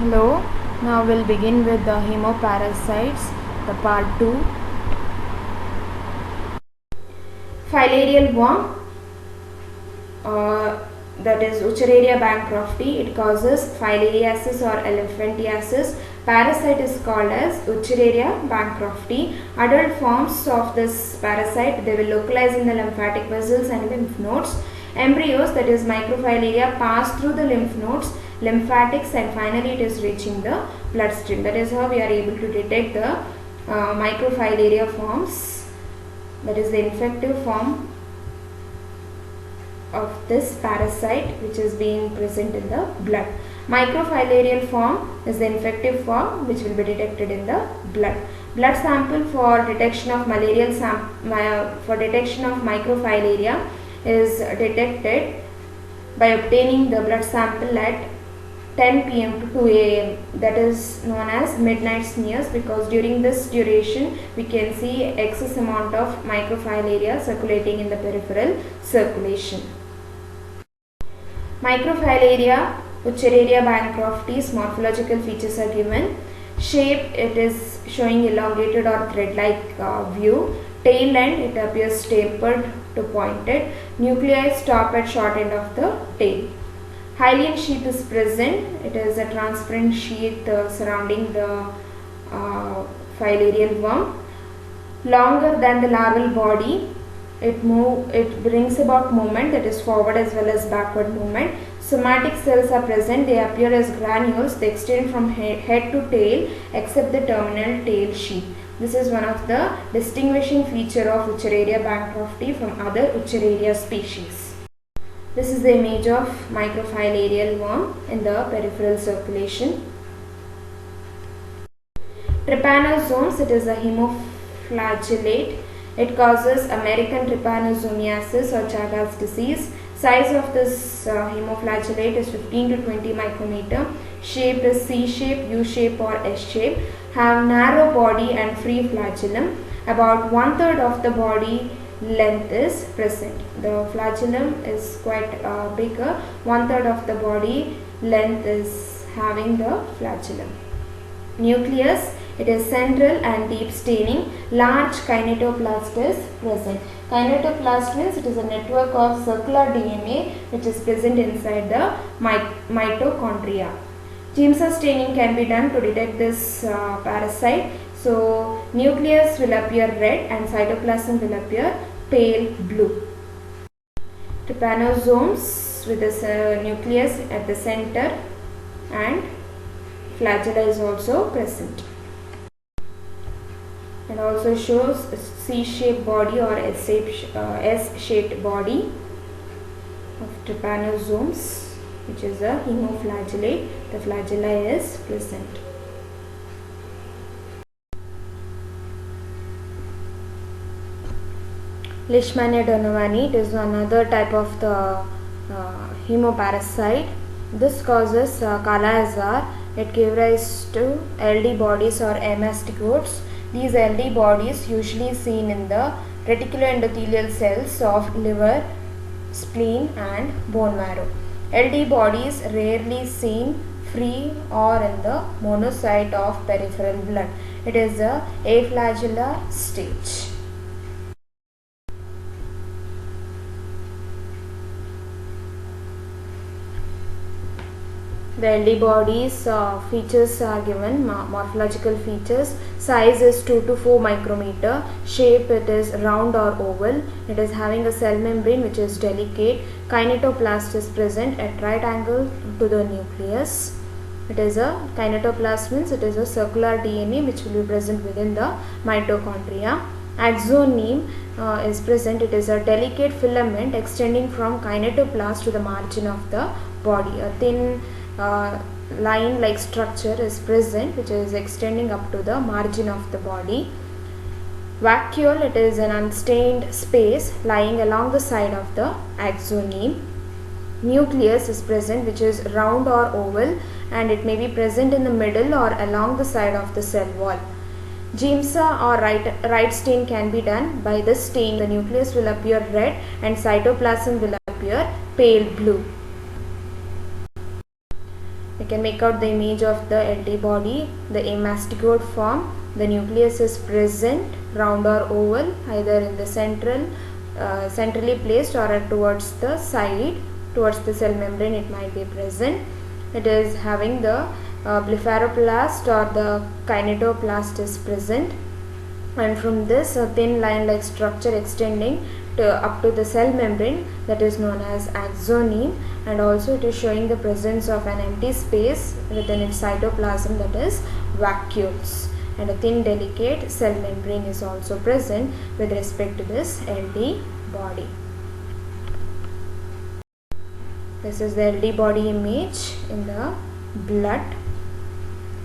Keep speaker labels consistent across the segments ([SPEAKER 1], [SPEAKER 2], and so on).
[SPEAKER 1] Hello, now we'll begin with the hemoparasites, the part 2. Filarial worm, that is Wuchereria bancrofti. It causes filariasis or elephantiasis. Parasite is called as Wuchereria bancrofti. Adult forms of this parasite, they will localize in the lymphatic vessels and lymph nodes. Embryos, that is microfilaria, pass through the lymph nodes, lymphatics, and finally it is reaching the bloodstream. That is how we are able to detect the microfilaria forms, that is the infective form of this parasite which is being present in the blood. Microfilarial form is the infective form which will be detected in the blood. Blood sample for detection of microfilaria is detected by obtaining the blood sample at 10 p.m. to 2 a.m. that is known as midnight smears, because during this duration we can see excess amount of microfilaria circulating in the peripheral circulation. Microfilaria, Wuchereria bancrofti's morphological features are given. Shape, it is showing elongated or thread-like view. Tail end, it appears tapered to pointed. Nuclei stop at short end of the tail. Hylian sheath is present. It is a transparent sheath surrounding the filarial worm. Longer than the larval body. It brings about movement, that is forward as well as backward movement. Somatic cells are present. They appear as granules. They extend from head to tail except the terminal tail sheath. This is one of the distinguishing feature of Wuchereria bancrofti from other Wuchereria species. This is the image of microfilarial worm in the peripheral circulation. Trypanosomes, it is a hemoflagellate. It causes American trypanosomiasis or Chagas disease. Size of this hemoflagellate is 15 to 20 micrometer. Shape is C-shape, U-shape or S-shape. Have narrow body and free flagellum. About 1/3 of the body length is present. The flagellum is quite bigger. 1/3 of the body length is having the flagellum. Nucleus, it is central and deep staining. Large kinetoplast is present. Kinetoplast means it is a network of circular DNA which is present inside the mitochondria. Giemsa staining can be done to detect this parasite. So, nucleus will appear red and cytoplasm will appear pale blue. Trypanosomes with this nucleus at the center and flagella is also present. It also shows a C-shaped body or S-shaped body of trypanosomes, which is a hemoflagellate. The flagella is present. Leishmania donovani, it is another type of the hemoparasite. This causes Kala Azar. It gives rise to LD bodies or mastigotes. These LD bodies usually seen in the reticuloendothelial cells of liver, spleen and bone marrow. LD bodies rarely seen free or in the monocyte of peripheral blood. It is a aflagellar stage. The LD bodies features are given, morphological features. Size is 2 to 4 micrometer. Shape, it is round or oval. It is having a cell membrane which is delicate. Kinetoplast is present at right angle to the nucleus. It is a kinetoplast means it is a circular DNA which will be present within the mitochondria. Axoneme is present. It is a delicate filament extending from kinetoplast to the margin of the body. A thin line like structure is present which is extending up to the margin of the body. Vacuole, it is an unstained space lying along the side of the axoneme. Nucleus is present which is round or oval and it may be present in the middle or along the side of the cell wall. Giemsa or right stain can be done. By this stain the nucleus will appear red and cytoplasm will appear pale blue. can make out the image of the LD body, the amastigote form. The nucleus is present, round or oval, either in the centrally placed or towards the side, towards the cell membrane it might be present. It is having the blepharoplast or the kinetoplast is present, and from this a thin line like structure extending up to the cell membrane, that is known as axoneme, and also it is showing the presence of an empty space within its cytoplasm, that is vacuoles, and a thin delicate cell membrane is also present with respect to this LD body. This is the LD body image in the blood.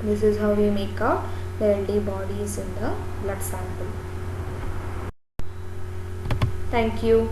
[SPEAKER 1] This is how we make out the LD bodies in the blood sample. Thank you.